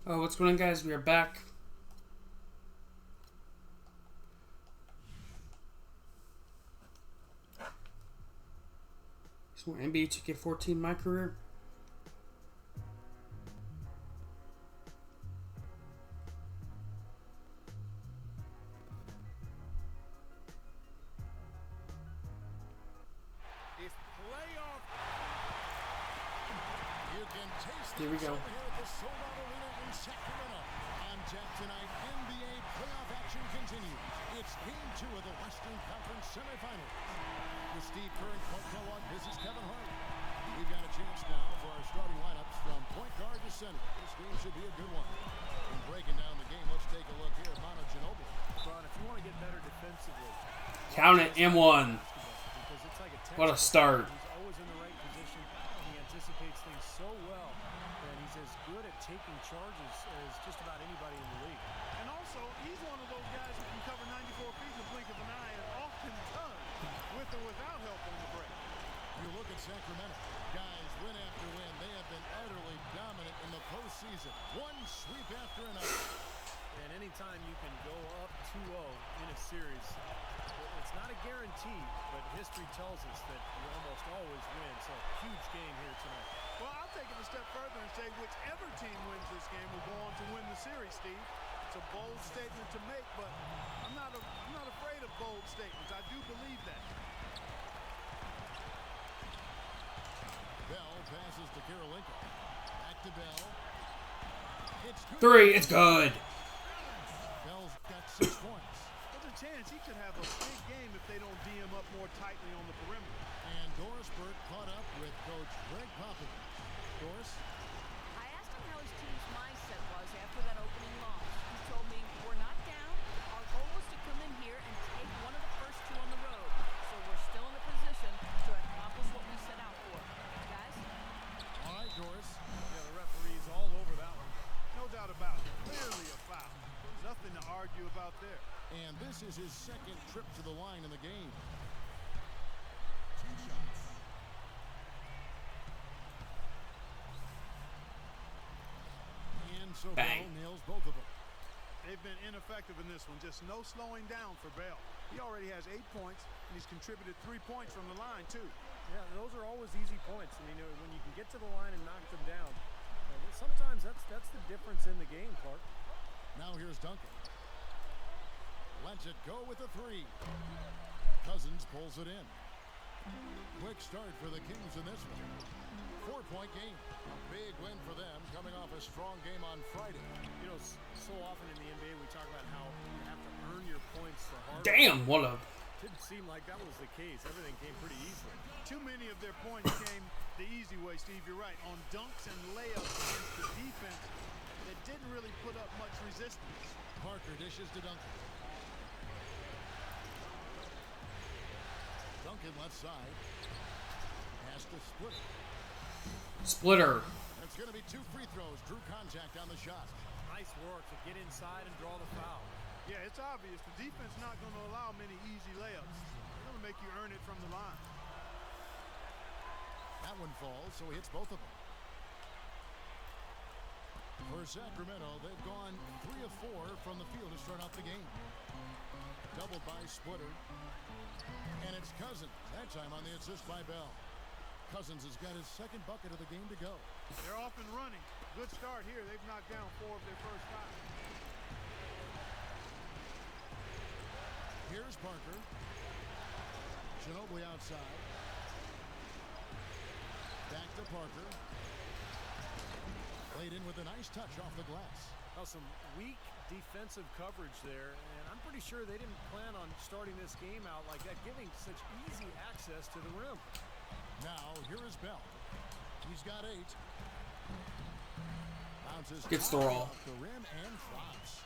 Oh, what's going on, guys? We are back. Some more NBA 2K14 my career. Here we go. Tonight, NBA playoff action continues. It's Game 2 of the Western Conference semifinals. With Steve Kerr and Coach Kellogg, this is Kevin Hart. We've got a chance now for our starting lineups from point guard to center. This game should be a good one. In breaking down the game, let's take a look here at Manu Ginobili. Ron, if you want to get better defensively, count it, M1. What a start. He's always in the right position. He anticipates things so well, and he's as good at taking charges as just about anybody in the league. And also, he's one of those guys who can cover 94 feet in the blink of an eye and often does, with or without help on the break. You look at Sacramento. Guys, win after win, they have been utterly dominant in the postseason. One sweep after another. And anytime you can go up 2-0 in a series, it's not a guarantee, but history tells us that you almost always win. So, huge game here tonight. Well, I'll take it a step further and say whichever team wins this game will go on to win the series, Steve. It's a bold statement to make, but I'm not afraid of bold statements. I do believe that. Bell passes to Karolinko. Back to Bell. It's good. Three, it's good. Bell's got 6 points. There's a chance he could have a big game if they don't D him up more tightly on the perimeter. And Doris Burke caught up with Coach Greg Popovich. Doris? I asked him how his team's mindset was after that opening loss. He told me, we're not down. Our goal was to come in here and take one of the first 2 on the road. So we're still in a position to accomplish what we set out for. Guys? All right, Doris. Yeah, the referee's all over that one. No doubt about it. Clearly a foul. There's nothing to argue about there. And this is his second trip to the line in the game. 2 shots. And so Bell nails both of them. They've been ineffective in this one. Just no slowing down for Bell. He already has 8 points, and he's contributed 3 points from the line, too. Yeah, those are always easy points. I mean, when you can get to the line and knock them down, sometimes that's the difference in the game, Clark. Now here's Duncan. Lets it go with a 3. Cousins pulls it in. Quick start for the Kings in this one. 4-point game. A big win for them, coming off a strong game on Friday. You know, so often in the NBA we talk about how you have to earn your points the hard way. Damn, what a... Didn't seem like that was the case. Everything came pretty easily. Too many of their points came the easy way, Steve. You're right. On dunks and layups against the defense that didn't really put up much resistance. Parker dishes to Duncan. Duncan left side. Has to split. Splitter. It's going to be 2 free throws. Drew contact on the shot. Nice work to get inside and draw the foul. Yeah, it's obvious. The defense not going to allow many easy layups. They're going to make you earn it from the line. That one falls, so he hits both of them. For Sacramento, they've gone 3 of 4 from the field to start off the game. Doubled by Splitter. And it's Cousins, that time on the assist by Bell. Cousins has got his 2nd bucket of the game to go. They're off and running. Good start here. They've knocked down 4 of their first 5. Here's Parker. Ginobili outside. Back to Parker. Played in with a nice touch off the glass. Now some weak defensive coverage there, and I'm pretty sure they didn't plan on starting this game out like that, giving such easy access to the rim. Now, here is Bell. He's got 8. Bounces Gets the roll. off the rim and flops.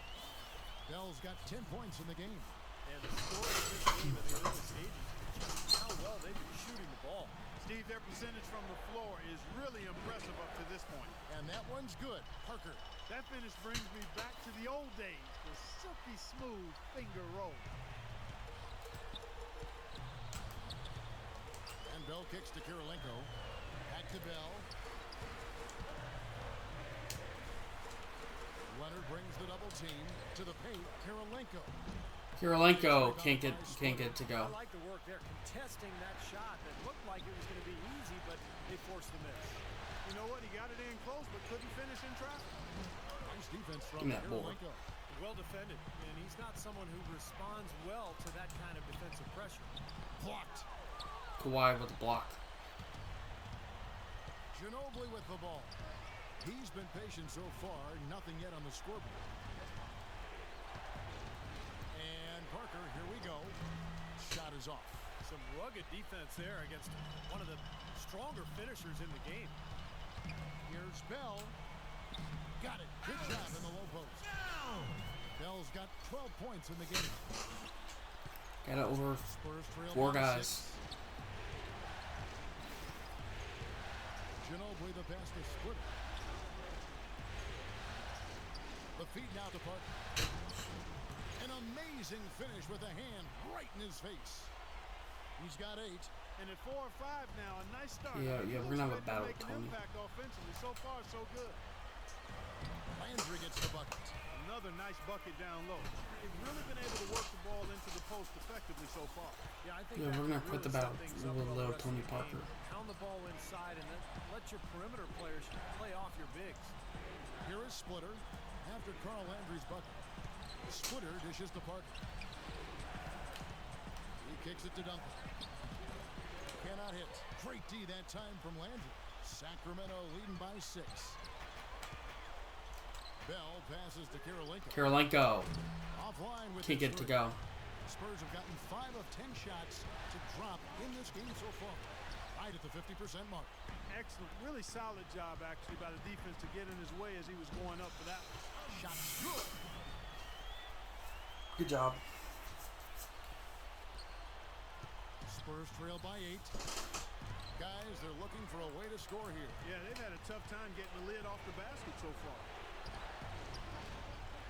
Bell's got 10 points in the game. And the story of this game in the early stages is just how well they've been shooting the ball. Steve, their percentage from the floor is really impressive up to this point. And that one's good. Parker. That finish brings me back to the old days, the silky smooth finger roll. And Bell kicks to Karolinko. Back to Bell. brings the double team to the paint. Kirilenko. Kirilenko can't get it to go. I like the work there, contesting that shot that looked like it was going to be easy, but they forced the miss. You know what? He got it in close, but couldn't finish in traffic. Nice defense Give from me that board. Kirilenko. Well defended, and he's not someone who responds well to that kind of defensive pressure. Blocked. Kawhi with the block. Ginobili with the ball. He's been patient so far. Nothing yet on the scoreboard. And Parker, here we go. Shot is off. Some rugged defense there against one of the stronger finishers in the game. Here's Bell. Got it. Good job in the low post. Bell's got 12 points in the game. Got it over Spurs trail 4 by guys. 6. Ginobili the pass to Splitter. The feed now to Parker. An amazing finish with a hand right in his face. He's got 8. And at 4 or 5 now, a nice start. Yeah, we're gonna have a battle with Make an Tony. impact offensively. So far, so good. Landry gets the bucket. Another nice bucket down low. They've really been able to work the ball into the post effectively so far. Yeah, I think Yeah, that we're gonna can put the really battle set things with up well little the rest of Tony the Parker. game. Pound the ball inside and then let your perimeter players play off your bigs. Here is Splitter after Carl Landry's bucket. Splitter dishes to Parker. He kicks it to Duncan. Cannot hit. Great D that time from Landry. Sacramento leading by 6. Bell passes to Kirilenko. Kirilenko Offline with can't the get it to three. go. Spurs have gotten 5 of 10 shots to drop in this game so far. Right at the 50% mark. Excellent. Really solid job, actually, by the defense to get in his way as he was going up for that one. Shot's good. Good job. Spurs trail by 8. Guys, they're looking for a way to score here. Yeah, they've had a tough time getting the lid off the basket so far.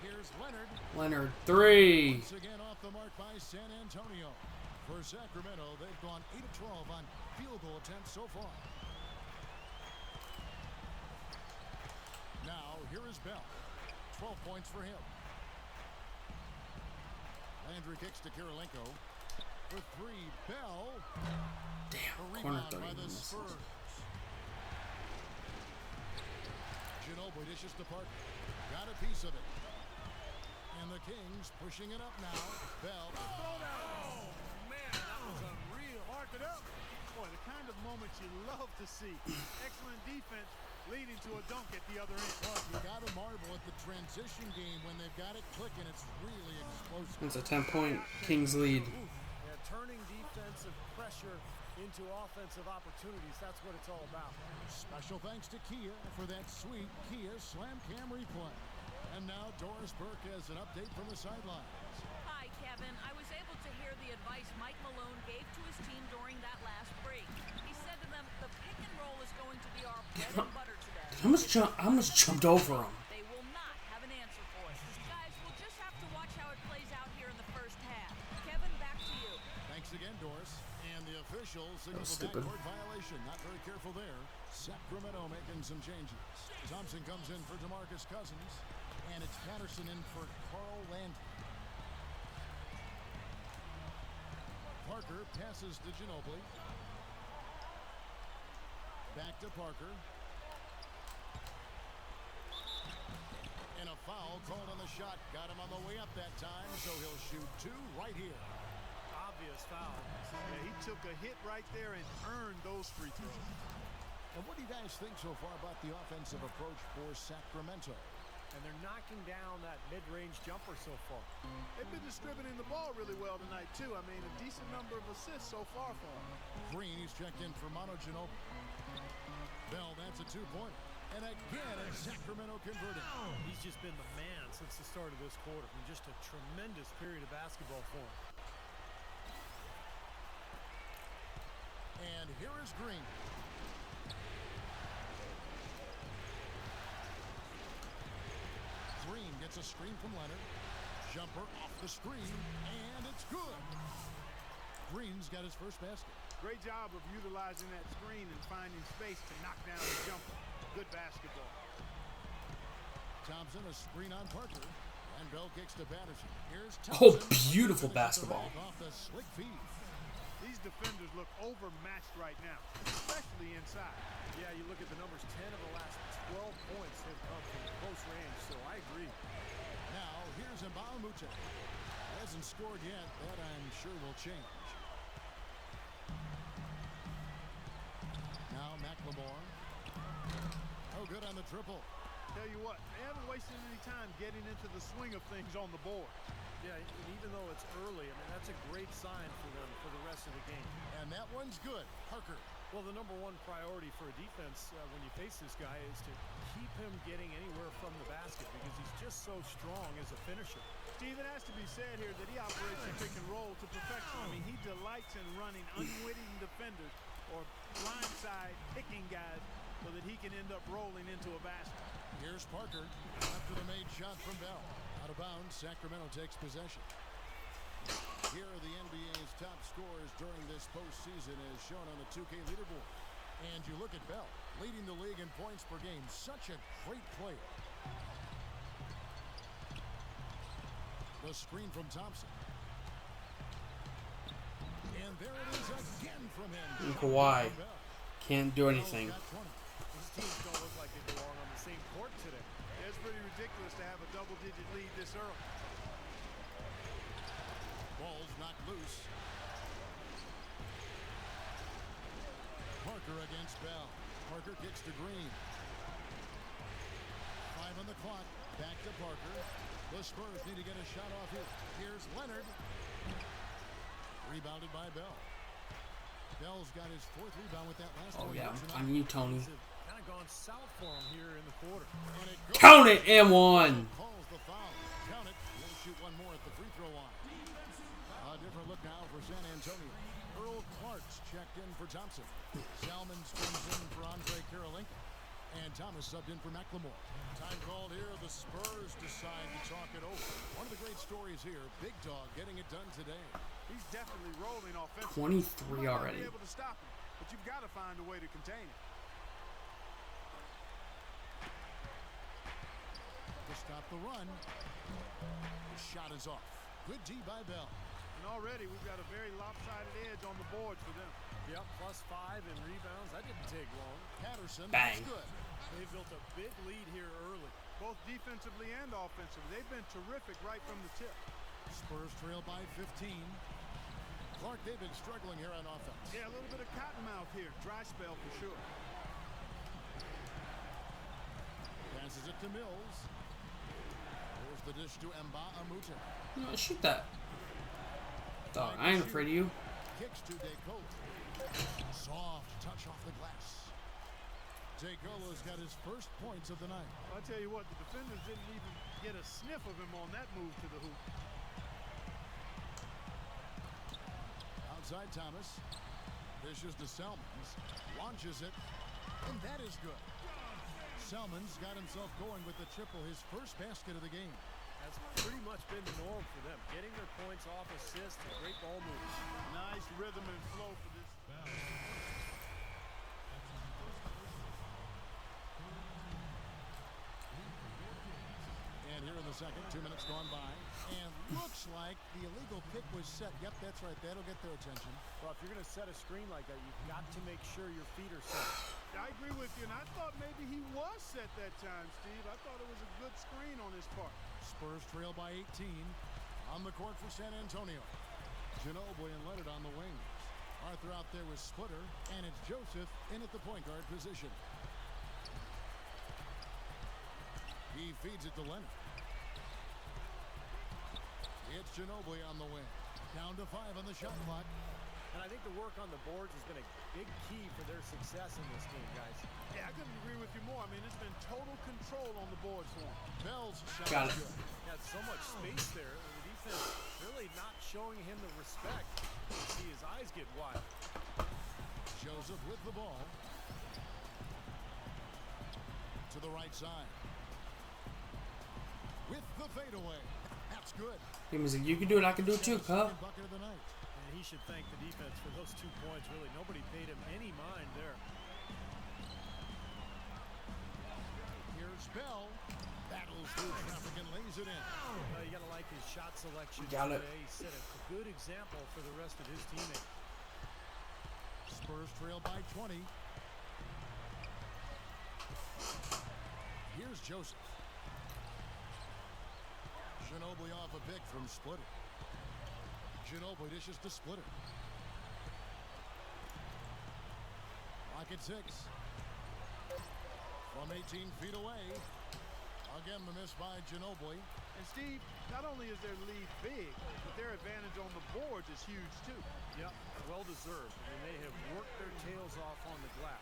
Here's Leonard. Leonard 3. Once again off the mark by San Antonio. For Sacramento, they've gone 8 of 12 on field goal attempts so far. Now, here is Bell. 12 points for him. Landry kicks to Kirilenko. For 3, Bell. Damn, A corner rebound by 30 the misses. Spurs. Ginobili dishes to Parker. Got a piece of it. And the Kings pushing it up now. Bell. Oh, man, that was unreal. Mark it up. Boy, the kind of moments you love to see. Excellent defense leading to a dunk at the other end. Look, you got to marvel at the transition game when they've got it clicking. It's really explosive. It's a 10-point Kings lead. Yeah, turning defensive pressure into offensive opportunities. That's what it's all about. Special thanks to Kia for that sweet Kia Slam Cam replay. And now Doris Burke has an update from the sidelines. Hi, Kevin. I was able to hear the advice Mike Malone gave to his team during that last break. He said to them, the pick and roll is going to be our bread and butter today. I almost jumped over him. They will not have an answer for us. Guys, we'll just have to watch how it plays out here in the first half. Kevin, back to you. Thanks again, Doris. And the officials signal was the stupid. backcourt violation. Not very careful there. Sacramento making some changes. Thompson comes in for DeMarcus Cousins. And it's Patterson in for Carl Landry. Parker passes to Ginobili. Back to Parker. And a foul called on the shot. Got him on the way up that time, so he'll shoot 2 right here. Obvious foul. Yeah, he took a hit right there and earned those free throws. And what do you guys think so far about the offensive approach for Sacramento? And they're knocking down that mid-range jumper so far. They've been distributing the ball really well tonight, too. I mean, a decent number of assists so far for them. Green, he's checked in for Manu Ginobili. Bell, that's a 2-pointer. And again, it's Sacramento converting. He's just been the man since the start of this quarter. I mean, just a tremendous period of basketball for him. And here is Green. Green gets a screen from Leonard. Jumper off the screen, and it's good. Green's got his first basket. Great job of utilizing that screen and finding space to knock down the jumper. Good basketball. Thompson, a screen on Parker. And Bell kicks to Patterson. Here's Oh, Thompson. beautiful basketball. Off the slick feed. These defenders look overmatched right now, especially inside. Yeah, you look at the numbers, 10 of the last 12 points have come from close range, so I agree. Now, here's Mbamute. Hasn't scored yet. That, I'm sure, will change. Now, McLemore. Oh, good on the triple. Tell you what, they haven't wasted any time getting into the swing of things on the board. Yeah, and even though it's early, I mean, that's a great sign for them for the rest of the game. And that one's good. Parker. Well, the number one priority for a defense when you face this guy is to keep him getting anywhere from the basket because he's just so strong as a finisher. Steve, it has to be said here that he operates the pick and roll to perfection. I mean, he delights in running unwitting defenders or blindside picking guys so that he can end up rolling into a basket. Here's Parker after the made shot from Bell. Out of bounds, Sacramento takes possession. Here are the NBA's top scorers during this postseason as shown on the 2K leaderboard. And you look at Bell, leading the league in points per game. Such a great player. The screen from Thompson. And there it is again from him. Kawhi can't do anything. These teams don't look like they belong on the same court today. It's pretty ridiculous to have a double-digit lead this early. Ball's knocked loose. Parker against Bell. Parker kicks to Green. 5 on the clock. Back to Parker. The Spurs need to get a shot off here. Here's Leonard. Rebounded by Bell. Bell's got his 4th rebound with that last one. Oh, yeah. On you, Tony. Kind of gone south for him here in the quarter. Count it, M1. Calls the foul. Count it. He'll shoot one more at the free throw line. A different look now for San Antonio. Earl Clark's checked in for Thompson. Salmons comes in for Andre Karolinka. And Thomas subbed in for McLemore. Time called here. The Spurs decide to talk it over. One of the great stories here. Big Dog getting it done today. He's definitely rolling offensively. 23 already. You might not be able to stop him, but you've got to find a way to contain him. To stop the run. The shot is off. Good D by Bell. And already we've got a very lopsided edge on the board for them. Yep, +5 in rebounds. That didn't take long. Patterson. Bang. That's good. They've built a big lead here early. Both defensively and offensively. They've been terrific right from the tip. Spurs trail by 15. Clark, they've been struggling here on offense. Yeah, a little bit of cottonmouth here. Dry spell for sure. Passes it to Mills. Here's the dish to Mbamute. No, shoot that. Dog, I ain't afraid of you. Kicks to DeColo. Soft touch off the glass. DeColo's got his first points of the night. I'll tell you what, the defenders didn't even get a sniff of him on that move to the hoop. Outside Thomas. Dishes to Salmons. Launches it. And that is good. Salmons got himself going with the triple, his first basket of the game. That's pretty much been the norm for them. Getting their points off assists and great ball moves. Nice rhythm and flow for this. And here in the second, 2 minutes gone by. And looks like the illegal pick was set. Yep, that's right. That'll get their attention. Well, if you're going to set a screen like that, you've got to make sure your feet are set. I agree with you, and I thought maybe he was set that time, Steve. I thought it was a good screen on his part. Spurs trail by 18. On the court for San Antonio. Ginobili and Leonard on the wings. Arthur out there with Splitter, and it's Joseph in at the point guard position. He feeds it to Leonard. It's Ginobili on the wing. Down to 5 on the shot clock. And I think the work on the boards has been a big key for their success in this game, guys. Yeah, I couldn't agree with you more. I mean, it's been total control on the boards for him. Bell's shot Got is it. good. Had so much space there. The defense really not showing him the respect. You see his eyes get wide. Joseph with the ball. To the right side. With the fadeaway. That's good. He was like, you can do it, I can do it too, huh? Second bucket of the night. And he should thank the defense for those 2 points. Really, nobody paid him any mind there. Here's Bell. That'll battles through traffic and lays it in. You got to like his shot selection Got it. today. He set a good example for the rest of his teammates. Spurs trail by 20. Here's Joseph. Ginobili off a pick from Splitter. Ginobili dishes to Splitter. Rocket 6. From 18 feet away. Again, the miss by Ginobili. And Steve, not only is their lead big, but their advantage on the boards is huge too. Yep, well deserved. I mean, they have worked their tails off on the glass.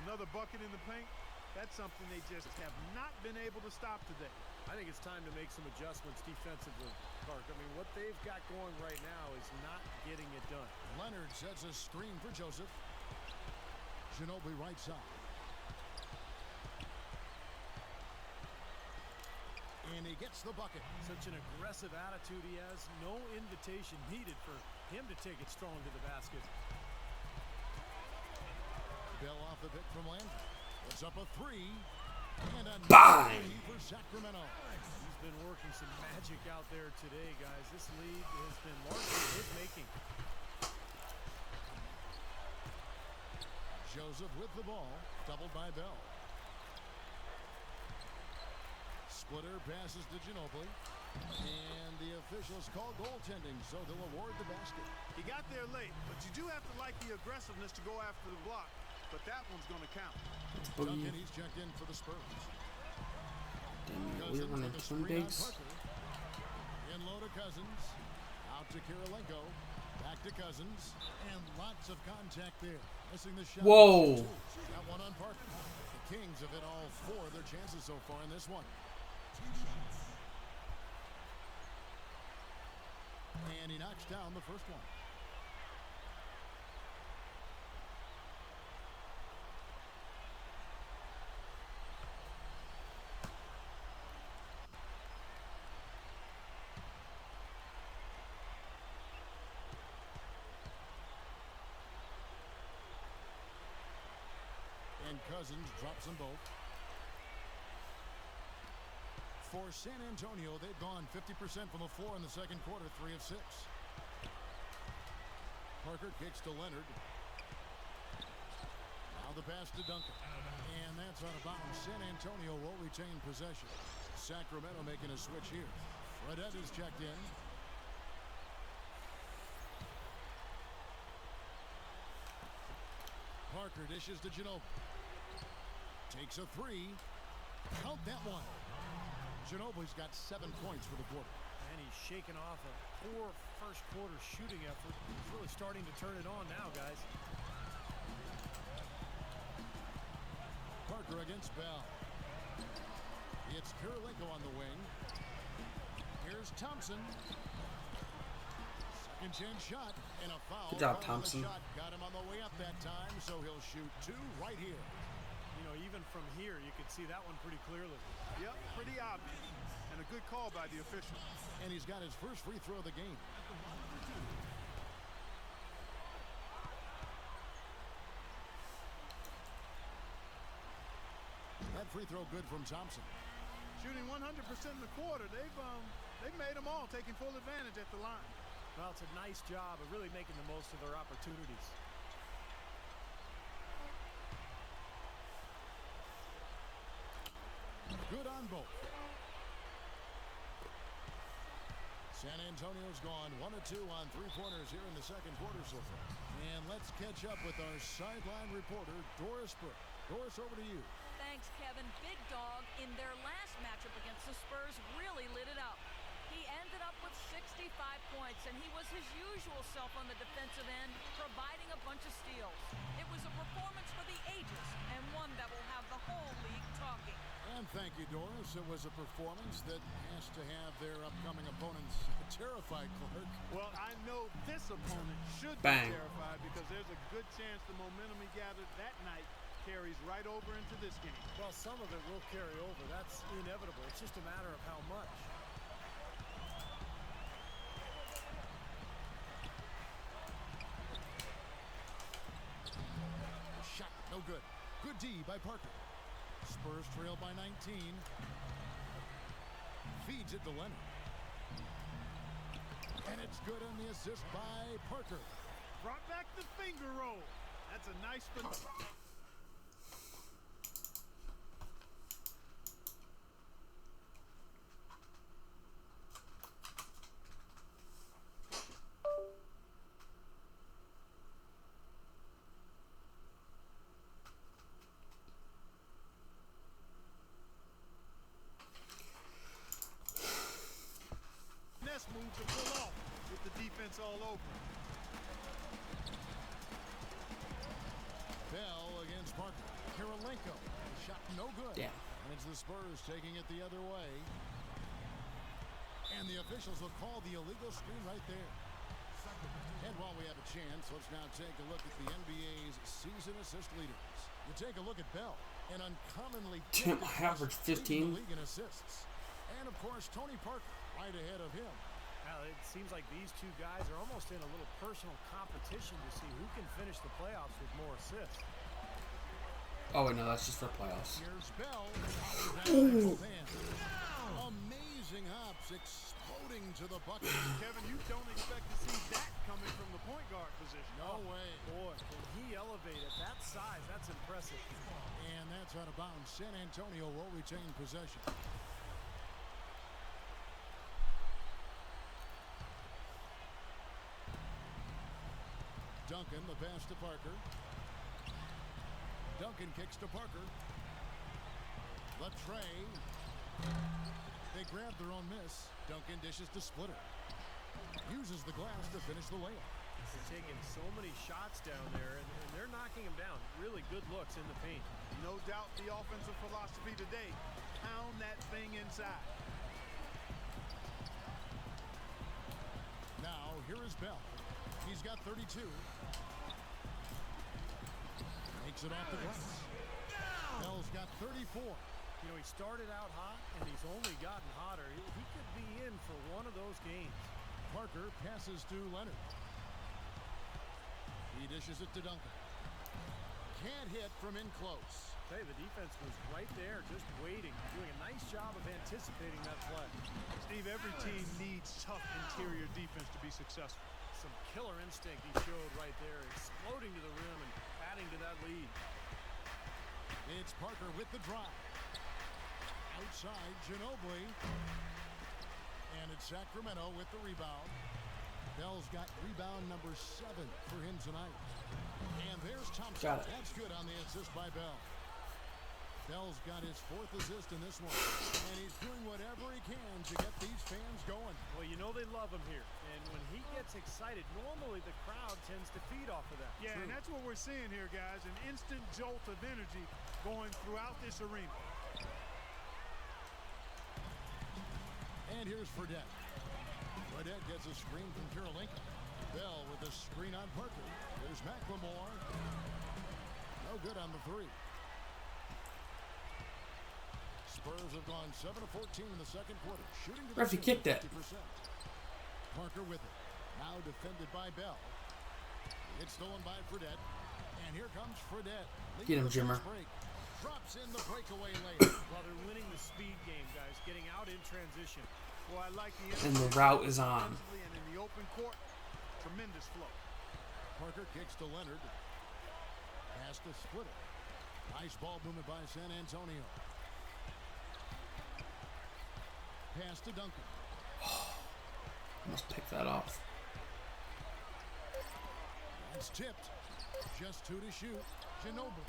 Another bucket in the paint, that's something they just have not been able to stop today. I think it's time to make some adjustments defensively, Clark. I mean, what they've got going right now is not getting it done. Leonard sets a screen for Joseph. Ginobili right side. And he gets the bucket. Such an aggressive attitude he has. No invitation needed for him to take it strong to the basket. Bell off the pick from Landry. Puts up a three. And a Bang! three for Sacramento. He's been working some magic out there today, guys. This lead has been largely his making. Joseph with the ball. Doubled by Bell. Splitter passes to Ginobili. And the officials call goaltending, so they'll award the basket. He got there late, but you do have to like the aggressiveness to go after the block. But that one's going to count. Duncan, he's checked in for the Spurs. Damn, we're Cousins running with the some screen on digs. Parker. In low to Cousins. Out to Kirilenko. Back to Cousins. And lots of contact there. Missing the shot. Whoa. Got one on Parker. The Kings have hit all four of their chances so far in this one. And he knocks down the first one. And Cousins drops them both. For San Antonio, they've gone 50% from the floor in the second quarter, 3 of 6. Parker kicks to Leonard. Now the pass to Duncan. And that's out of bounds. San Antonio will retain possession. Sacramento making a switch here. Fredette is checked in. Parker dishes to Ginobili. Takes a three. Count that one. Ginobili's got 7 points for the quarter. And he's shaking off a poor first quarter shooting effort. He's really starting to turn it on now, guys. Parker against Bell. It's Kirilenko on the wing. Here's Thompson. Second chance shot and a foul. Good job, Foul on the Thompson. shot. Got him on the way up that time, so he'll shoot 2 right here. You know, even from here, you can see that one pretty clearly. Yep, pretty obvious. And a good call by the official. And he's got his first free throw of the game. That free throw good from Thompson. Shooting 100% in the quarter. They've made them all, taking full advantage at the line. Well, it's a nice job of really making the most of their opportunities. Good on both. San Antonio's gone 1 of 2 on 3-pointers here in the second quarter so far. And let's catch up with our sideline reporter, Doris Burke. Doris, over to you. Thanks, Kevin. Big Dog, in their last matchup against the Spurs, really lit it up. He ended up with 65 points, and he was his usual self on the defensive end, providing a bunch of steals. It was a performance for the ages, and one that will have the whole league talking. And thank you, Doris. It was a performance that has to have their upcoming opponents terrified, Clark. Well, I know this opponent should Bang. be terrified because there's a good chance the momentum he gathered that night carries right over into this game. Well, some of it will carry over. That's inevitable. It's just a matter of how much. Shot, no good. Good D by Parker. Spurs trail by 19. Feeds it to Leonard. And it's good on the assist by Parker. Brought back the finger roll. That's a nice one. Move to pull off with the defense all over. Bell against Parker. Kirilenko. Shot no good. Damn. And it's the Spurs taking it the other way. And the officials will call the illegal screen right there. And while we have a chance, let's now take a look at the NBA's season assist leaders. You take a look at Bell, an uncommonly Tim averaged 15. league in assists. And of course, Tony Parker right ahead of him. Well, it seems like these two guys are almost in a little personal competition to see who can finish the playoffs with more assists. Oh, wait, no, that's just for playoffs. Here's Bell. Amazing hops exploding to the bucket. Kevin, you don't expect to see that coming from the point guard position. No way. Boy, can he elevate at that size? That's impressive. And that's out of bounds. San Antonio will retain possession. Duncan, the pass to Parker. Duncan kicks to Parker. Latrey. They grab their own miss. Duncan dishes to Splitter. Uses the glass to finish the layup. They're taking so many shots down there, and they're knocking them down. Really good looks in the paint. No doubt the offensive philosophy today, pound that thing inside. Now, here is Bell. He's got 32. Makes it off the glass. Bell's got 34. You know, he started out hot, and he's only gotten hotter. He could be in for one of those games. Parker passes to Leonard. He dishes it to Duncan. Can't hit from in close. Hey, the defense was right there, just waiting, doing a nice job of anticipating that play. Steve, every team needs tough interior defense to be successful. Some killer instinct he showed right there, exploding to the rim and adding to that lead. It's Parker with the drive. Outside, Ginobili. And it's Sacramento with the rebound. Bell's got rebound number 7 for him tonight. And there's Thompson. Got it. That's good on the assist by Bell. Bell's got his 4th assist in this one. And he's doing whatever he can to get these fans going. Well, you know they love him here. And when he gets excited, normally the crowd tends to feed off of that. Yeah, True. and that's what we're seeing here, guys. An instant jolt of energy going throughout this arena. And here's Fredette. Fredette gets a screen from Kirilenko. Bell with a screen on Parker. There's McLemore. No good on the 3. Spurs have gone 7 of 14 in the second quarter. Shooting to the Ref, he kicked it. 50%. Parker with it. Now defended by Bell. It's stolen by Fredette. And here comes Fredette. Get him, Jimmer. Drops in the breakaway layup. Well, they're winning the speed game, guys, getting out in transition. Well, I like the And the route is on. And in the open court, tremendous flow. Parker kicks to Leonard. Pass to Splitter. Nice ball movement by San Antonio. Pass to Duncan. Must pick that off. It's tipped. Just 2 to shoot. Ginobili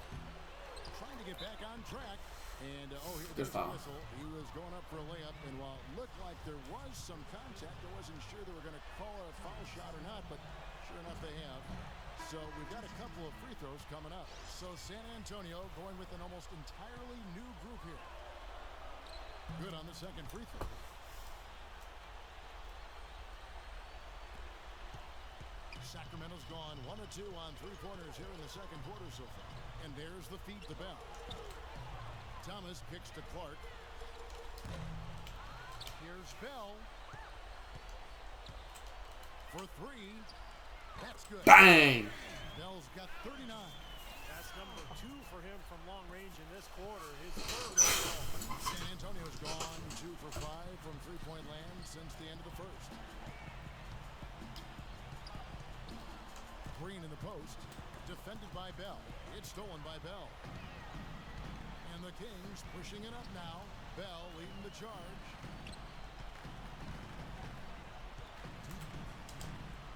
trying to get back on track. And, here's the whistle. He was going up for a layup, and while it looked like there was some contact, I wasn't sure they were going to call a foul shot or not, but sure enough they have. So we've got a couple of free throws coming up. So San Antonio going with an almost entirely new group here. Good on the second free throw. Sacramento's gone 1 of 2 on 3-pointers here in the second quarter so far. And there's the feed to Bell. Thomas kicks to Clark. Here's Bell. For 3. That's good. Bang! Bell's got 39. That's number 2 for him from long range in this quarter. His third overall. San Antonio's gone 2 for for 5 from three-point land since the end of the first. Green in the post. Defended by Bell. It's stolen by Bell. And the Kings pushing it up now. Bell leading the charge.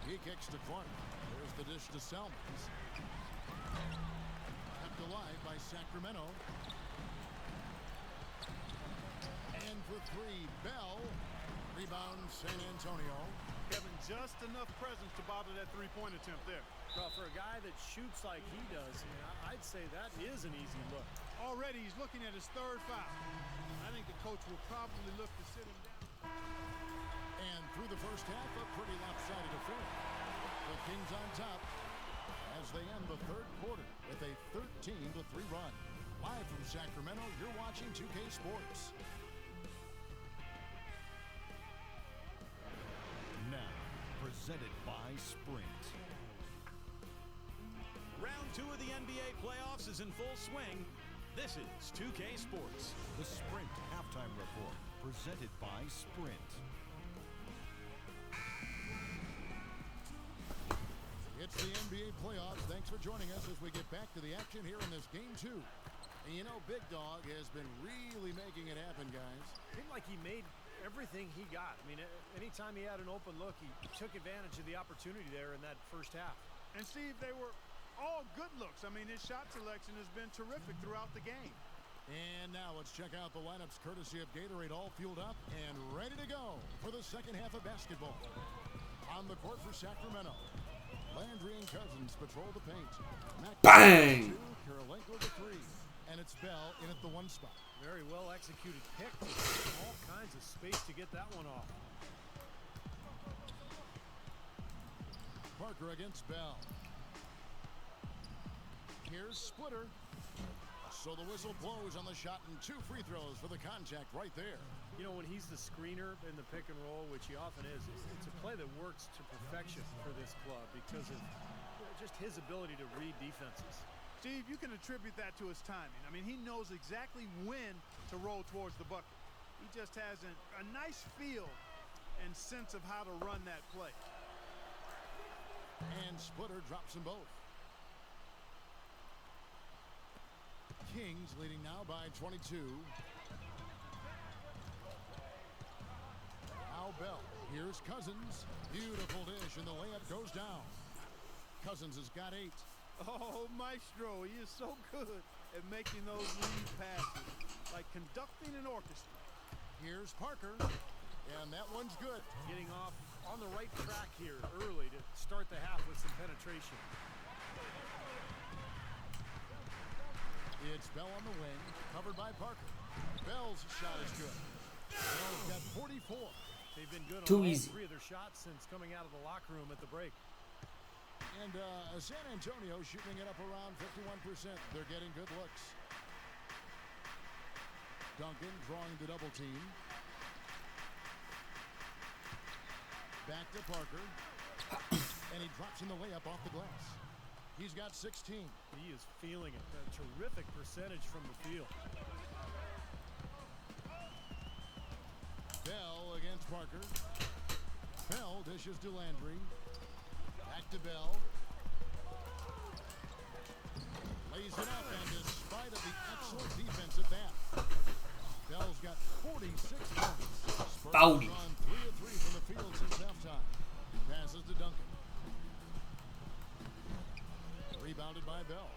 He kicks to Clark. There's the dish to Selmans. Kept alive by Sacramento. And for 3, Bell. Rebound, San Antonio. Kevin, just enough presence to bother that three-point attempt there. Well, for a guy that shoots like he does, I mean, I'd say that is an easy look. Already he's looking at his third foul. I think the coach will probably look to sit him down. And through the first half, a pretty lopsided affair. The Kings on top as they end the third quarter with a 13-3 run. Live from Sacramento, you're watching 2K Sports. Now, presented by Sprint. Round 2 of the NBA playoffs is in full swing. This is 2K Sports. The Sprint Halftime Report, presented by Sprint. It's the NBA playoffs. Thanks for joining us as we get back to the action here in this game 2. And you know, Big Dog has been really making it happen, guys. Seemed like he made everything he got. I mean, anytime he had an open look, he took advantage of the opportunity there in that first half. And Steve, they were all good looks. I mean, his shot selection has been terrific throughout the game. And now let's check out the lineups courtesy of Gatorade, all fueled up and ready to go for the second half of basketball. On the court for Sacramento, Landry and Cousins patrol the paint. Bang! Kirilenko the 3. And it's Bell in at the 1 spot. Very well executed pick. All kinds of space to get that one off. Parker against Bell. Here's Splitter. So the whistle blows on the shot and 2 free throws for the contact right there. You know, when he's the screener in the pick and roll, which he often is, it's a play that works to perfection for this club because of just his ability to read defenses. Steve, you can attribute that to his timing. I mean, he knows exactly when to roll towards the bucket. He just has a nice feel and sense of how to run that play. And Splitter drops them both. Kings leading now by 22. Now Bell. Here's Cousins. Beautiful dish, and the layup goes down. Cousins has got 8. Oh, Maestro, he is so good at making those lead passes, like conducting an orchestra. Here's Parker, and that one's good. Getting off on the right track here early to start the half with some penetration. It's Bell on the wing, covered by Parker. Bell's shot is good. Bell's got 44. They've been good Too on all easy. 3 of their shots since coming out of the locker room at the break. And San Antonio shooting it up around 51%. They're getting good looks. Duncan drawing the double team. Back to Parker. And he drops in the layup off the glass. He's got 16. He is feeling it. A terrific percentage from the field. Bell against Parker. Bell dishes to Landry. Back to Bell. Lays it up, and despite of the excellent defense at that, Bell's got 46 points. Spurs Bowdy. on 3 of 3 from the field since halftime. Passes to Duncan. Rebounded by Bell.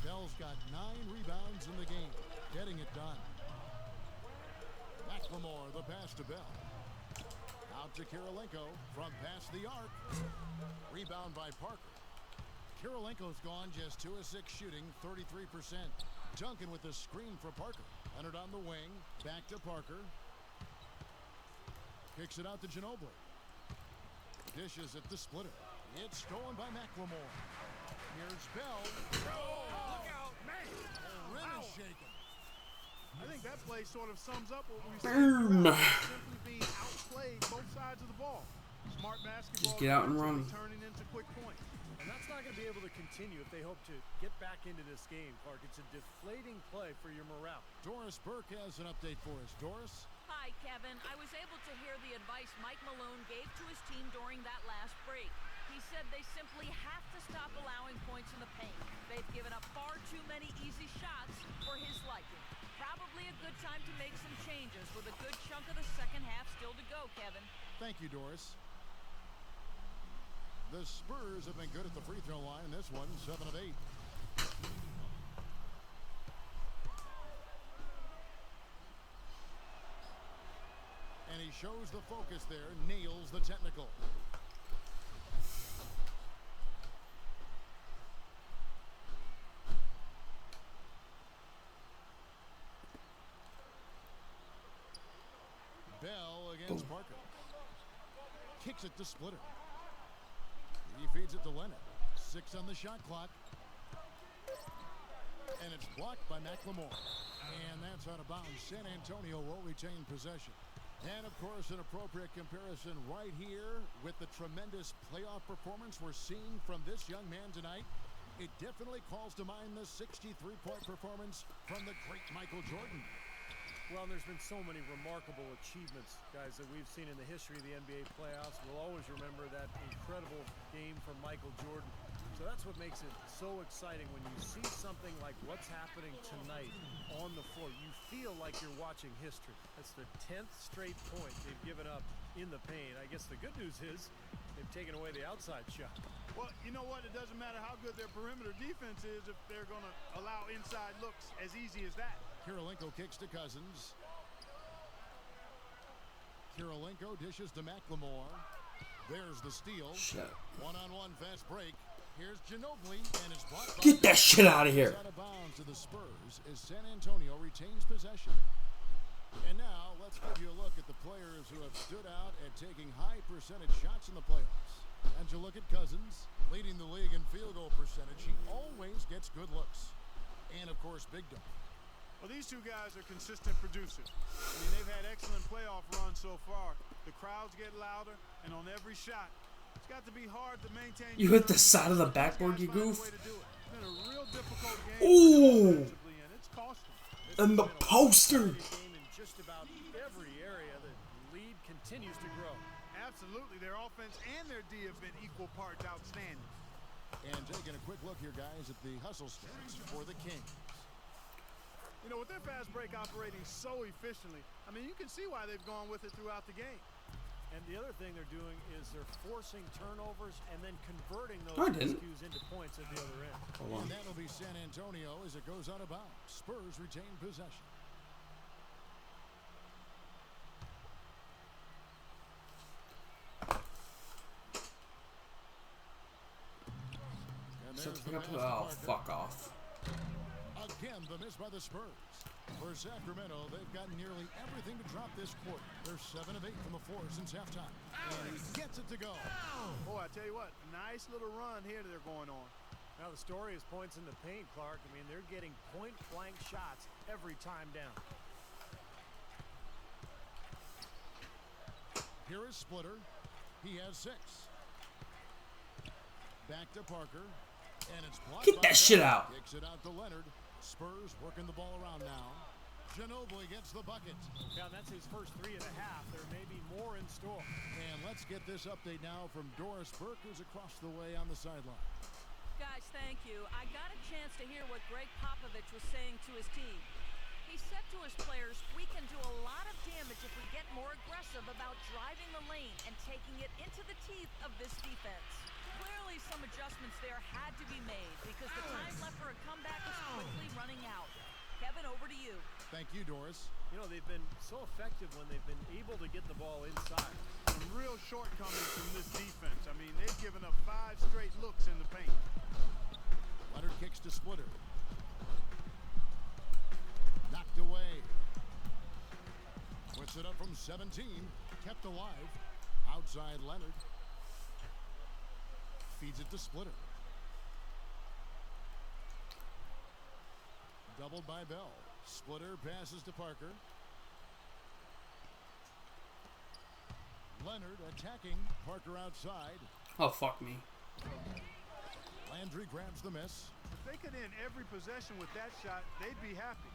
Bell's got 9 rebounds in the game, getting it done. McLemore, the pass to Bell. Out to Kirilenko from past the arc. Rebound by Parker. Kirilenko's gone just 2 of 6 shooting, 33%. Duncan with the screen for Parker. Leonard on the wing. Back to Parker. Kicks it out to Ginobili. Dishes at the Splitter. It's stolen by McLemore. Here's Bell. Oh, look out, man! The rim is shaken. I think that play sort of sums up what we Boom. said. Simply being outplayed both sides of the ball. Smart basketball. Just get out and run. Turning into quick points. And that's not going to be able to continue if they hope to get back into this game, Clark. It's a deflating play for your morale. Doris Burke has an update for us. Doris? Hi. Hi, Kevin. I was able to hear the advice Mike Malone gave to his team during that last break. He said they simply have to stop allowing points in the paint. They've given up far too many easy shots for his liking. Probably a good time to make some changes with a good chunk of the second half still to go, Kevin. Thank you, Doris. The Spurs have been good at the free throw line in this one, 7 of 8. And he shows the focus there, nails the technical. Bell against Parker. Kicks it to Splitter. He feeds it to Leonard. 6 on the shot clock. And it's blocked by McLemore. And that's out of bounds. San Antonio will retain possession. And, of course, an appropriate comparison right here with the tremendous playoff performance we're seeing from this young man tonight. It definitely calls to mind the 63-point performance from the great Michael Jordan. Well, there's been so many remarkable achievements, guys, that we've seen in the history of the NBA playoffs. We'll always remember that incredible game from Michael Jordan. So that's what makes it so exciting when you see something like what's happening tonight on the floor. You feel like you're watching history. That's the 10th straight point they've given up in the paint. I guess the good news is they've taken away the outside shot. Well, you know what? It doesn't matter how good their perimeter defense is if they're going to allow inside looks as easy as that. Kirilenko kicks to Cousins. Kirilenko dishes to McLemore. There's the steal. One-on-one fast break. Here's Ginobili, and it's blocked. Get that shit out of here. Out of bounds to the Spurs as San Antonio retains possession. And now let's give you a look at the players who have stood out at taking high percentage shots in the playoffs. And you look at Cousins, leading the league in field goal percentage. He always gets good looks. And, of course, Big Dog. Well, these two guys are consistent producers. I mean, they've had excellent playoff runs so far. The crowds get louder, and on every shot, it's got to be hard to maintain. You hit the side of the backboard, you goof. It's been a real difficult game. Ooh. And it's cost them. And the poster. Game in just about every area. The lead continues to grow. Absolutely. Their offense and their D have been equal parts outstanding. And taking a quick look here, guys, at the hustle stats for the Kings. You know, with their fast break operating so efficiently, I mean, you can see why they've gone with it throughout the game. And the other thing they're doing is they're forcing turnovers and then converting those miscues into points at the other end. And that'll be San Antonio as it goes out of bounds. Spurs retain possession. Oh, fuck off. Again, the miss by the Spurs. For Sacramento, they've gotten nearly everything to drop this quarter. They're 7 of 8 from the floor since halftime. And he gets it to go. Boy, I tell you what, nice little run here they're going on. Now the story is points in the paint, Clark. I mean, they're getting point-blank shots every time down. Here is Splitter. He has 6. Back to Parker. And it's blocked. Get that shit out. Kicks it out to Leonard. Spurs working the ball around now. Ginobili gets the bucket. Yeah, that's his first 3 and a half. There may be more in store. And let's get this update now from Doris Burke, who's across the way on the sideline. Guys, thank you. I got a chance to hear what Greg Popovich was saying to his team. He said to his players, we can do a lot of damage if we get more aggressive about driving the lane and taking it into the teeth of this defense. Clearly, some adjustments there had to be made because the time left for a comeback is quickly running out. Kevin, over to you. Thank you, Doris. You know, they've been so effective when they've been able to get the ball inside. Some real shortcomings from this defense. I mean, they've given up 5 straight looks in the paint. Leonard kicks to Splitter. Knocked away. Puts it up from 17. Kept alive. Outside Leonard. Feeds it to Splitter. Doubled by Bell. Splitter passes to Parker. Leonard attacking. Parker outside. Oh, fuck me. Landry grabs the miss. If they could end every possession with that shot, they'd be happy.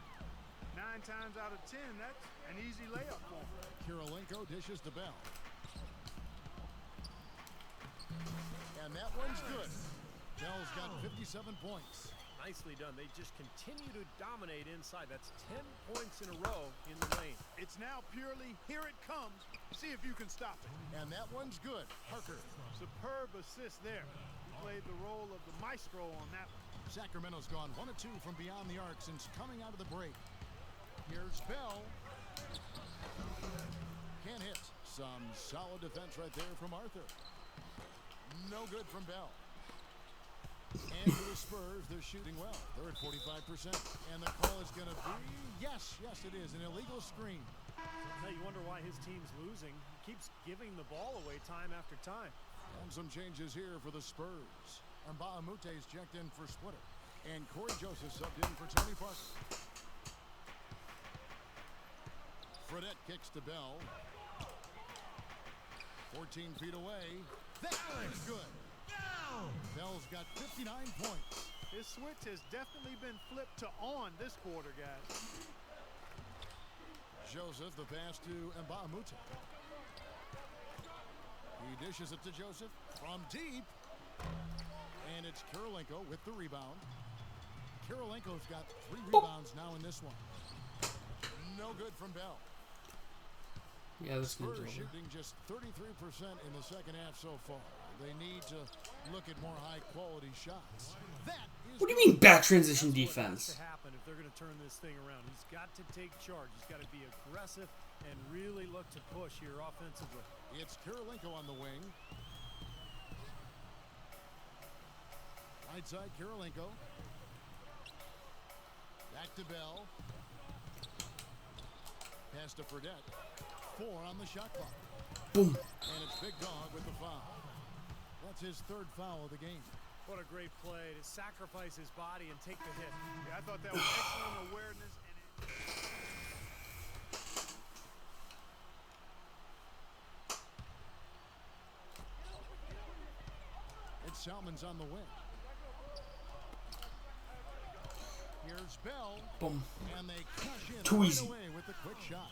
9 times out of 10, that's an easy layup for them. Kirilenko dishes to Bell. And that one's good. Bell's got 57 points. Nicely done. They just continue to dominate inside. That's 10 points in a row in the lane. It's now purely here it comes. See if you can stop it. And that one's good. Harker. Superb assist there. He played the role of the maestro on that one. Sacramento's gone 1 of 2 from beyond the arc since coming out of the break. Here's Bell. Can't hit. Some solid defense right there from Arthur. No good from Bell. And for the Spurs, they're shooting well. They're at 45%. And the call is going to be, yes, it is, an illegal screen. Now you wonder why his team's losing. He keeps giving the ball away time after time. And some changes here for the Spurs. And Mbaamute's checked in for Splitter. And Corey Joseph subbed in for Tony Parker. Fredette kicks to Bell. 14 feet away. That's good. Bell's got 59 points. His switch has definitely been flipped to on this quarter, guys. Joseph, the pass to Mbaamute. He dishes it to Joseph from deep. And it's Kirilenko with the rebound. Kirilenko's got 3 rebounds now in this one. No good from Bell. Yeah, this Spurs game's over. shooting just 33% in the second half so far. They need to look at more high-quality shots. That is What do you mean bad transition What has defense? to happen if they're going to turn this thing around? He's got to take charge. He's got to be aggressive and really look to push here offensively. It's Kirilenko on the wing. Right side, Kirilenko. Back to Bell. Pass to Fredette. 4 on the shot clock. Boom. And it's Big Dog with the foul. That's his 3rd foul of the game. What a great play to sacrifice his body and take the hit. Yeah, I thought that was excellent awareness. It's Salmon's on the wing. Here's Bell. Boom. And they cash in Too right easy. away with the quick shot.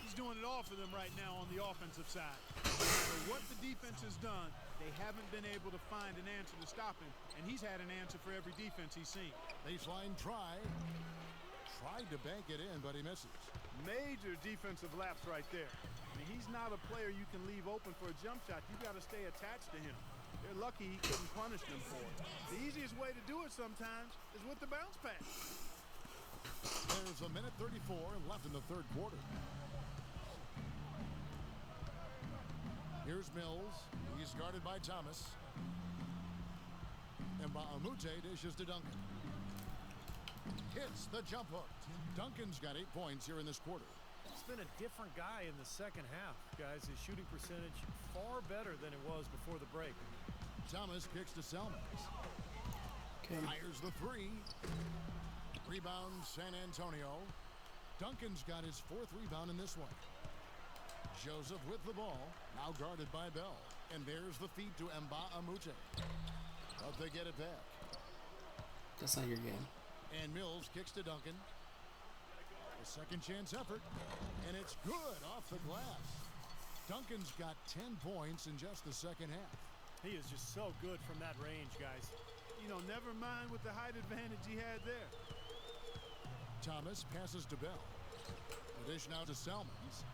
He's doing it all for them right now on the offensive side. No matter what the defense has done, they haven't been able to find an answer to stop him, and he's had an answer for every defense he's seen. Baseline try. Tried to bank it in, but he misses. Major defensive lapse right there. I mean, he's not a player you can leave open for a jump shot. You got to stay attached to him. They're lucky he couldn't punish them for it. The easiest way to do it sometimes is with the bounce pass. There's a minute 34 left in the 3rd quarter. Here's Mills. He's guarded by Thomas. And Mbaamutte dishes to Duncan. Hits the jump hook. Duncan's got 8 points here in this quarter. It's been a different guy in the second half, guys. His shooting percentage far better than it was before the break. Thomas kicks to Salmons. Okay. Fires the 3. Rebound San Antonio. Duncan's got his 4th rebound in this one. Joseph with the ball, now guarded by Bell. And there's the feed to Mbaamutte. But they get it back. That's not your game. And Mills kicks to Duncan. A second chance effort. And it's good off the glass. Duncan's got 10 points in just the second half. He is just so good from that range, guys. You know, never mind with the height advantage he had there. Thomas passes to Bell. The dish now to Salmons.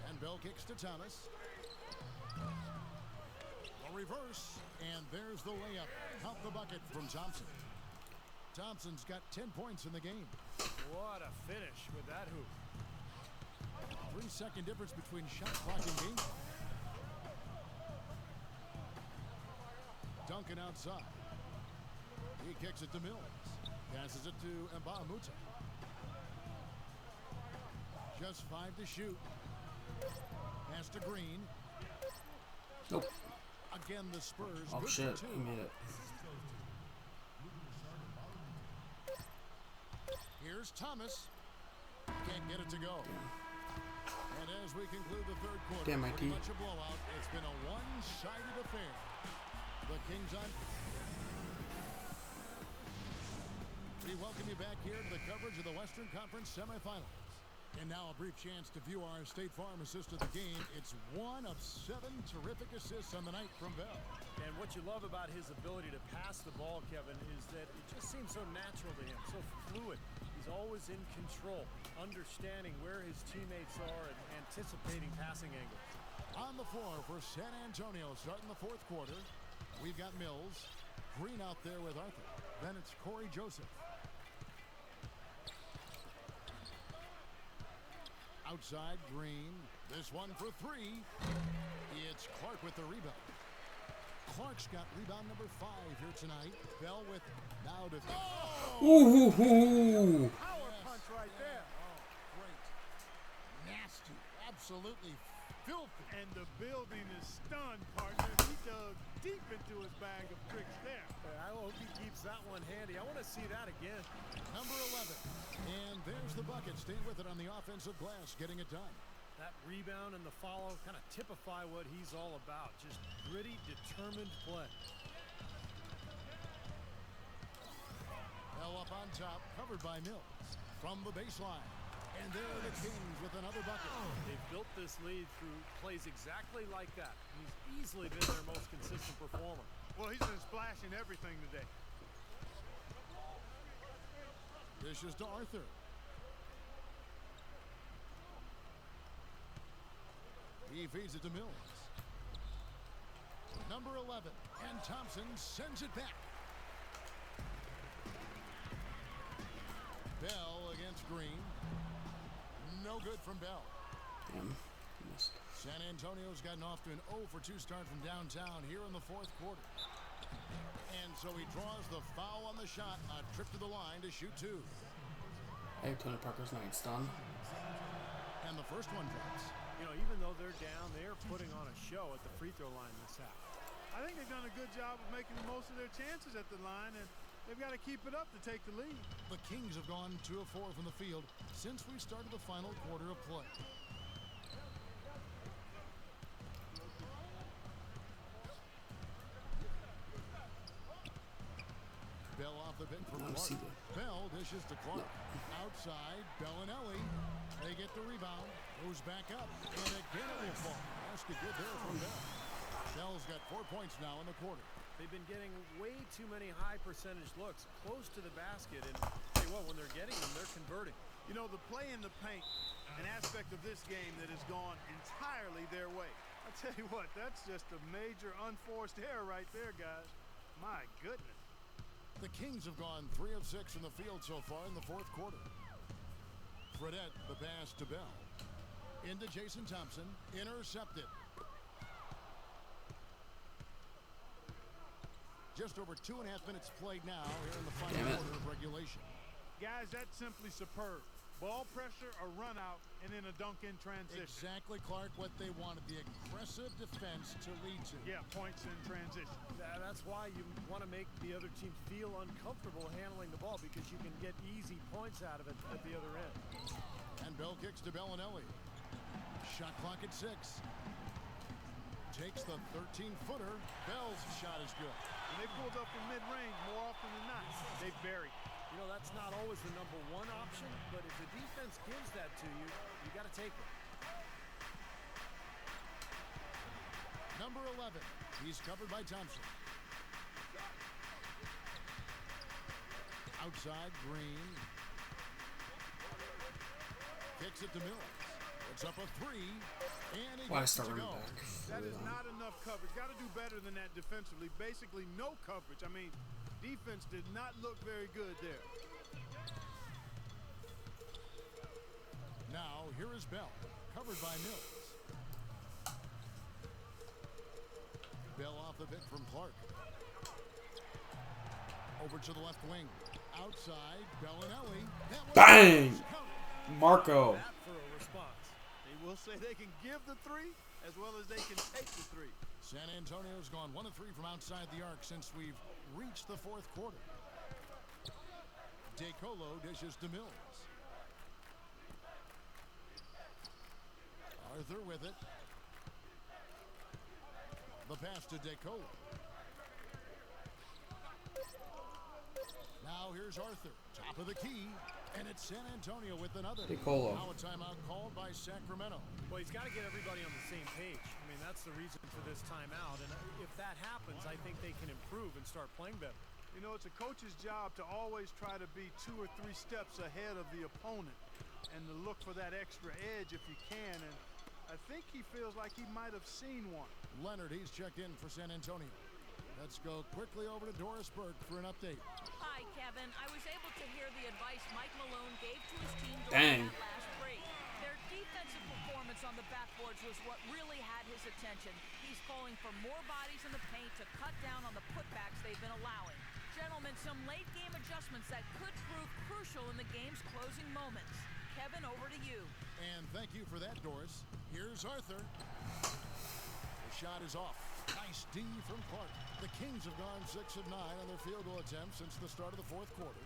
And Bell kicks to Thomas. A reverse. And there's the layup. Count the bucket from Thompson. Thompson's got 10 points in the game. What a finish with that hoop. 3-second difference between shot clock and game clock. Duncan outside. He kicks it to Mills. Passes it to Mbaamutte. Just 5 to shoot. Pass to Green. Nope. Again, the Spurs. Oh good shit, for 2. he made it. Here's Thomas. Can't get it to go. And as we conclude the 3rd quarter, Damn, pretty Mikey. much a blowout. It's been a one-sided affair. The Kings on. We welcome you back here to the coverage of the Western Conference semifinals. And now a brief chance to view our State Farm assist of the game. It's one of 7 terrific assists on the night from Bell. And what you love about his ability to pass the ball, Kevin, is that it just seems so natural to him, so fluid. He's always in control, understanding where his teammates are and anticipating passing angles. On the floor for San Antonio starting the fourth quarter. We've got Mills. Green out there with Arthur. Then it's Corey Joseph. Outside, Green. This one for 3. It's Clark with the rebound. Clark's got rebound number 5 here tonight. Bell with now to... Ooh! Power punch right there. Oh, great. Nasty. Absolutely filthy. And the building is stunned, partner. He dug deep into his bag of tricks there. I hope he keeps that one handy. I want to see that again. Number 11. And there's the bucket. Staying with it on the offensive glass, getting it done. That rebound and the follow kind of typify what he's all about. Just gritty, determined play. Bell up on top, covered by Mills. From the baseline. And there are the Kings with another bucket. They've built this lead through plays exactly like that. He's easily been their most consistent performer. Well, he's been splashing everything today. Dishes to Arthur. He feeds it to Mills. Number 11. And Thompson sends it back. Bell against Green. No good from Bell. Damn. San Antonio's gotten off to an 0 for 2 start from downtown here in the fourth quarter. And so he draws the foul on the shot. A trip to the line to shoot 2. Hey, Tony Parker's night's done. And the first one drops. You know, even though they're down, they're putting on a show at the free throw line this half. I think they've done a good job of making the most of their chances at the line, and they've got to keep it up to take the lead. The Kings have gone 2 of 4 from the field since we started the final quarter of play. Bell off the bench from Clark. Bell dishes to Clark. Outside, Bellinelli. They get the rebound. Goes back up. And again it will fall. Basket good there from Bell. Bell's got 4 points now in the quarter. They've been getting way too many high percentage looks close to the basket. And tell you what, when they're getting them, they're converting. You know, the play in the paint, an aspect of this game that has gone entirely their way. I tell you what, that's just a major unforced error right there, guys. My goodness. The Kings have gone 3 of 6 from the field so far in the fourth quarter. Fredette, the pass to Bell. Into Jason Thompson. Intercepted. Just over 2.5 minutes played now here in the final quarter of regulation. Guys, that's simply superb. Ball pressure, a run out, and then a dunk in transition. Exactly, Clark, what they wanted. The aggressive defense to lead to. Yeah, points in transition. That's why you want to make the other team feel uncomfortable handling the ball, because you can get easy points out of it at the other end. And Bell kicks to Bellinelli. Shot clock at 6. Takes the 13-footer. Bell's shot is good. When they pulled up from mid-range more often than not, they buried. You know, that's not always the number 1 option, but if the defense gives that to you, you got to take it. Number 11. He's covered by Thompson. Outside, Green. Kicks it to Mills. It's up a 3. And he gets it to go. That is not enough coverage. Got to do better than that defensively. Basically, no coverage. I mean, defense did not look very good there. Now, here is Bell, covered by Mills. Bell off the pick from Clark. Over to the left wing. Outside, Bellinelli. Bang! Marco. That for a response. They will say they can give the 3 as well as they can take the 3. San Antonio's gone 1 of 3 from outside the arc since we've reached the fourth quarter. DeColo dishes to Mills. Arthur with it. The pass to DeColo. Now here's Arthur. Top of the key. And it's San Antonio with another. DeColo. Now a timeout called by Sacramento. Well, he's got to get everybody on the same page. I mean, that's the reason for this timeout. And if that happens, I think they can improve and start playing better. You know, it's a coach's job to always try to be 2 or 3 steps ahead of the opponent and to look for that extra edge if you can. And I think he feels like he might have seen one. Leonard, he's checked in for San Antonio. Let's go quickly over to Doris Burke for an update. Hi, Kevin. I was able to hear the advice Mike Malone gave to his team Dang. during that last break. Their defensive performance on the backboards was what really had his attention. He's calling for more bodies in the paint to cut down on the putbacks they've been allowing. Gentlemen, some late-game adjustments that could prove crucial in the game's closing moments. Kevin, over to you. And thank you for that, Doris. Here's Arthur. The shot is off. Nice D from Clark. The Kings have gone 6 of 9 on their field goal attempts since the start of the fourth quarter.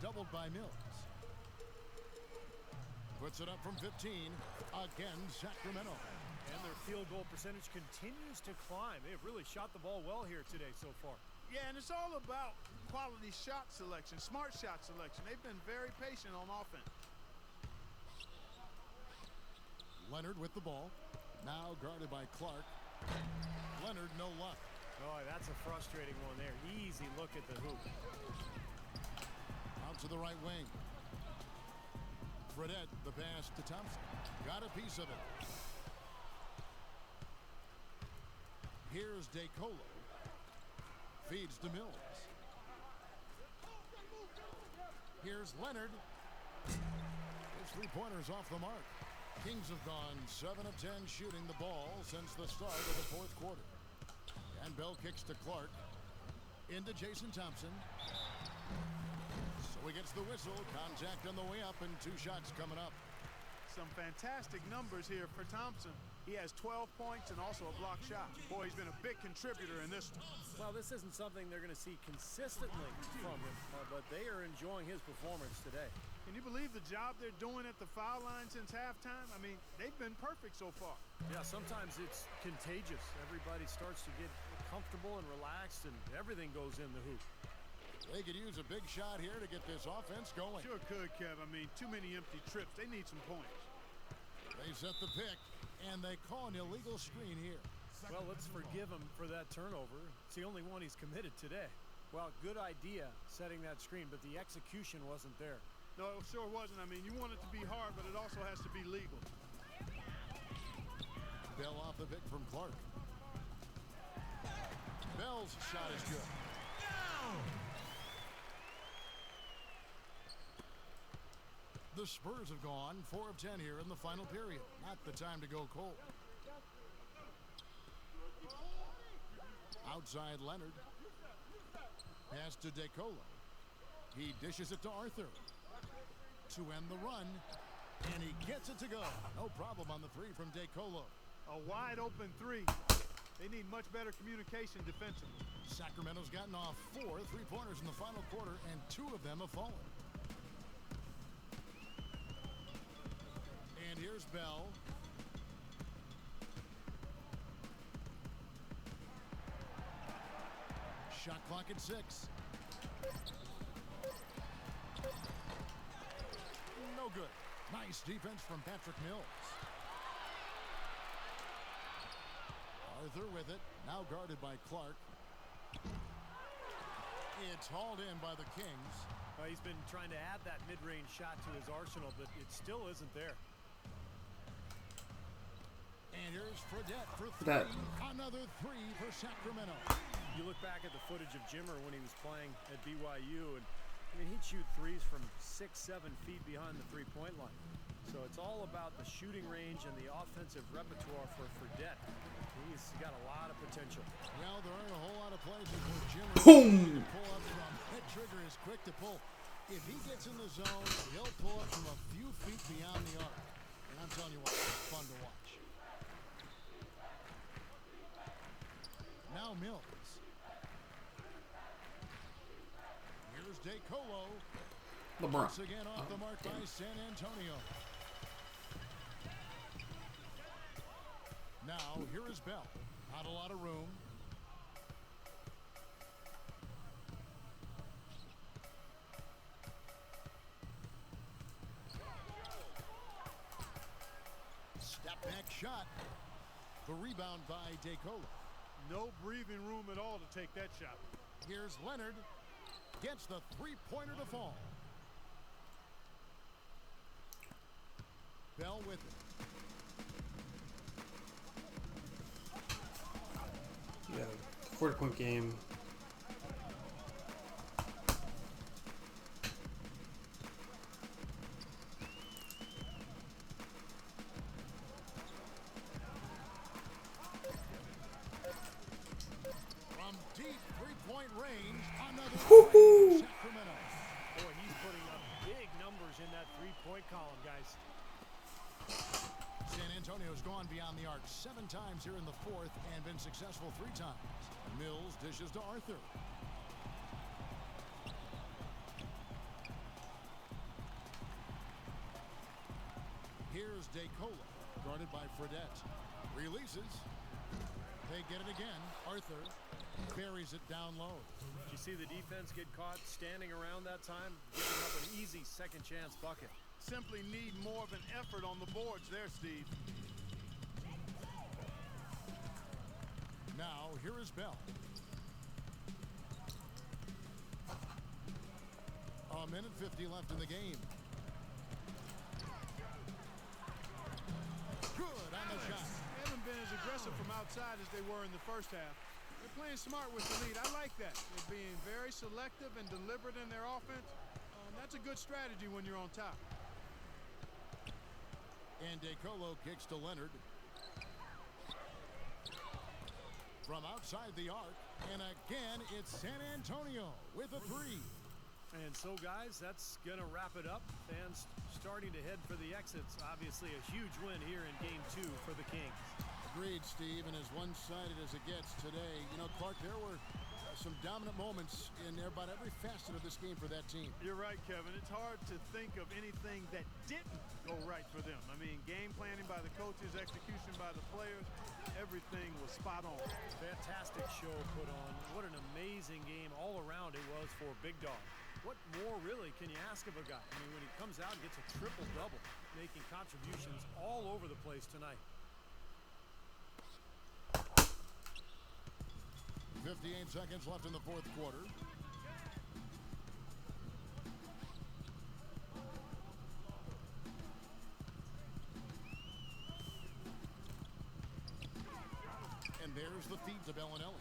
Doubled by Mills. Puts it up from 15. Again, Sacramento. And their field goal percentage continues to climb. They've really shot the ball well here today so far. Yeah, and it's all about quality shot selection, smart shot selection. They've been very patient on offense. Leonard with the ball. Now guarded by Clark. Leonard, no luck. Oh, that's a frustrating one there. Easy look at the hoop. Out to the right wing. Fredette, the pass to Thompson. Got a piece of it. Here's DeColo. Feeds to Mills. Here's Leonard. His three-pointer's off the mark. Kings have gone 7 of 10 shooting the ball since the start of the fourth quarter. And Bell kicks to Clark. Into Jason Thompson. So he gets the whistle. Contact on the way up and 2 shots coming up. Some fantastic numbers here for Thompson. He has 12 points and also a block shot. Boy, he's been a big contributor in this one. Well, this isn't something they're going to see consistently from him, but they are enjoying his performance today. Can you believe the job they're doing at the foul line since halftime? I mean, they've been perfect so far. Yeah, sometimes it's contagious. Everybody starts to get comfortable and relaxed, and everything goes in the hoop. They could use a big shot here to get this offense going. Sure could, Kev. I mean, too many empty trips. They need some points. They set the pick, and they call an illegal screen here. Well, let's forgive him for that turnover. It's the only one he's committed today. Well, good idea setting that screen, but the execution wasn't there. No, it sure wasn't. I mean, you want it to be hard, but it also has to be legal. Bell off the pick from Clark. Bell's shot is good. The Spurs have gone 4 of 10 here in the final period. Not the time to go cold. Outside Leonard. Pass to DeColo. He dishes it to Arthur. To end the run. And he gets it to go. No problem on the 3 from DeColo. A wide open 3. They need much better communication defensively. Sacramento's gotten off 4 3-pointers in the final quarter, and 2 of them have fallen. And here's Bell. Shot clock at 6. No good. Nice defense from Patrick Mills. Arthur with it. Now guarded by Clark. It's hauled in by the Kings. He's been trying to add that mid-range shot to his arsenal, but it still isn't there. And here's Fredette for 3. Another 3 for Sacramento. You look back at the footage of Jimmer when he was playing at BYU, and I mean, he'd shoot threes from 6-7 feet behind the three-point line. So it's all about the shooting range and the offensive repertoire for Fredette. He's got a lot of potential. Well, there aren't a whole lot of places where Jimmer Boom! can pull up from. That trigger is quick to pull. If he gets in the zone, he'll pull up from a few feet beyond the arc. And I'm telling you what, it's fun to watch. Now Mills. Here's DeColo. LeBron. Once again off the mark by San Antonio. Now, here is Bell. Not a lot of room. shot. The rebound by DeColo. No breathing room at all to take that shot. Here's Leonard. Gets the three-pointer to fall. Bell with it. Yeah, 40-point game. From deep three-point range, another Woo-hoo! Sacramento. Boy, he's putting up big numbers in that three-point column, guys. San Antonio's gone beyond the arc 7 times here in the fourth and been successful 3 times. Mills dishes to Arthur. Here's DeColo, guarded by Fredette. Releases. They get it again. Arthur buries it down low. Did you see the defense get caught standing around that time, giving up an easy second chance bucket? Simply need more of an effort on the boards there, Steve. Now, here is Bell. A minute 50 left in the game. Good on the shot. They haven't been as aggressive from outside as they were in the first half. They're playing smart with the lead. I like that. They're being very selective and deliberate in their offense. That's a good strategy when you're on top. And DeColo kicks to Leonard. From outside the arc. And again, it's San Antonio with a 3. And so, guys, that's going to wrap it up. Fans starting to head for the exits. Obviously, a huge win here in Game 2 for the Kings. Agreed, Steve, and as one-sided as it gets today. You know, Clark, there were some dominant moments in about every facet of this game for that team. You're right, Kevin. It's hard to think of anything that didn't go right for them. I mean, game planning by the coaches, execution by the players, everything was spot on. Fantastic show put on. What an amazing game all around it was for Big Dog. What more, really, can you ask of a guy? I mean, when he comes out and gets a triple-double, making contributions all over the place tonight. 58 seconds left in the fourth quarter. And there's the feed to Bellinelli.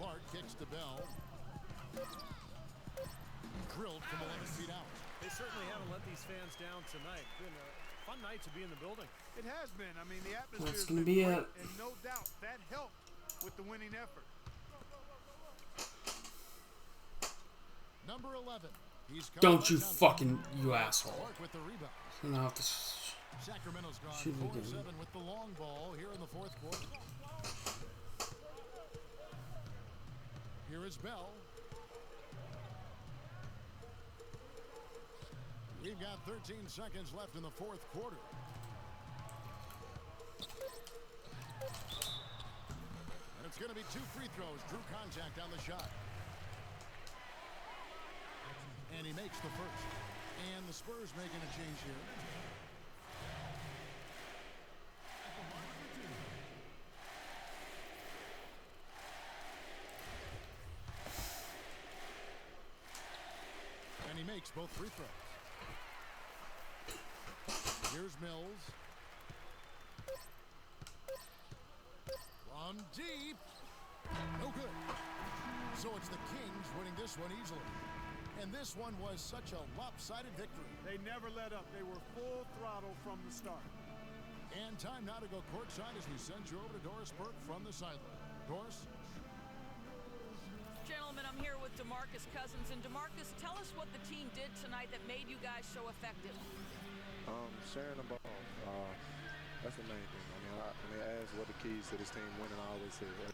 Clark kicks to Bell. Drilled from 11 feet out. They certainly haven't let these fans down tonight. Been a fun night to be in the building. It has been. I mean, the atmosphere That's has gonna been be great, it. and no doubt that helped with the winning effort. Number 11. He's Don't you fucking, you asshole. Clark with the rebound. And I'll have to Sacramento's gone shoot it again. 4-7 with the long ball here in the fourth quarter. Here is Bell. We've got 13 seconds left in the fourth quarter. And it's going to be 2 free throws. Drew contact on the shot. And he makes the first. And the Spurs making a change here. And he makes both free throws. Here's Mills. From deep. No good. So it's the Kings winning this one easily. And this one was such a lopsided victory. They never let up. They were full throttle from the start. And time now to go courtside as we send you over to Doris Burke from the sideline. Doris? Gentlemen, I'm here with DeMarcus Cousins. And DeMarcus, tell us what the team did tonight that made you guys so effective. Sharing the ball. That's the main thing. I mean, when they ask what the keys to this team winning, I always say that.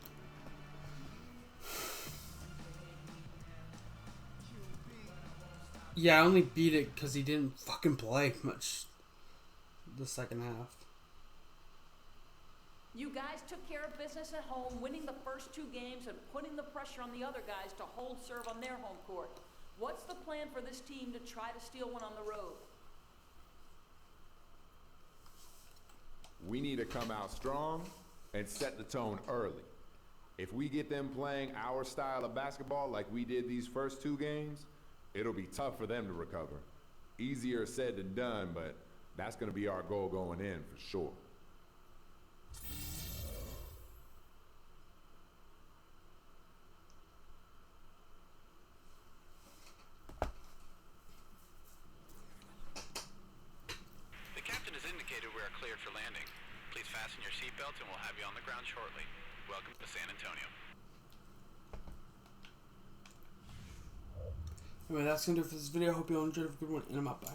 Yeah, I only beat it because he didn't fucking play much the second half. You guys took care of business at home, winning the first 2 games and putting the pressure on the other guys to hold serve on their home court. What's the plan for this team to try to steal one on the road? we need to come out strong and set the tone early. If we get them playing our style of basketball like we did these first 2 games, it'll be tough for them to recover. Easier said than done, but that's going to be our goal going in for sure. The captain has indicated we are cleared for landing. Please fasten your seatbelts and we'll have you on the ground shortly. Welcome to San Antonio. Anyway, that's going to do it for this video. Hope you all enjoyed. Have a good one, and I'm out. Bye.